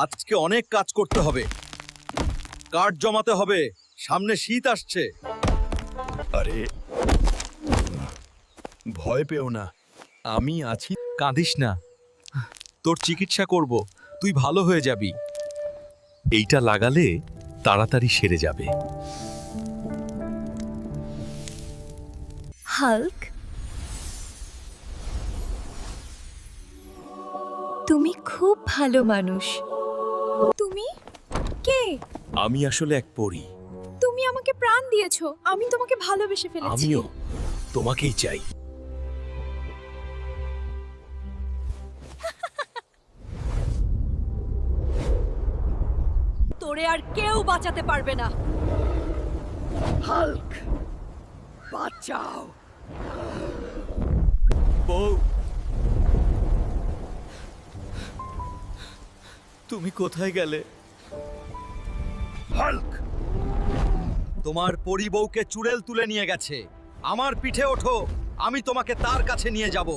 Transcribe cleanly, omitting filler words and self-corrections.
আজকে অনেক কাজ করতে হবে, কাঠ জমাতে হবে, সামনে শীত আসছে। আরে ভয় পেও না, আমি আছি। কাঁদিস না, তোর চিকিৎসা করব, তুই ভালো হয়ে যাবি। এইটা লাগালে তাড়াতাড়ি সেরে যাবে। হাল্ক, তুমি খুব ভালো মানুষ। তুমি কে? আমি আসলে এক পরী। তুমি আমাকে প্রাণ দিয়েছো, আমি তোমাকে ভালোবেসে ফেলেছি। আমিও তোমাকেই চাই। তোরে আর কেউ বাঁচাতে পারবে না। হাল্ক, বাঁচাও। বউ, তুমি কোথায় গেলে? হাল্ক, তোমার পরিবউকে চুড়েল তুলে নিয়ে গেছে। আমার পিঠে ওঠো, আমি তোমাকে তার কাছে নিয়ে যাব।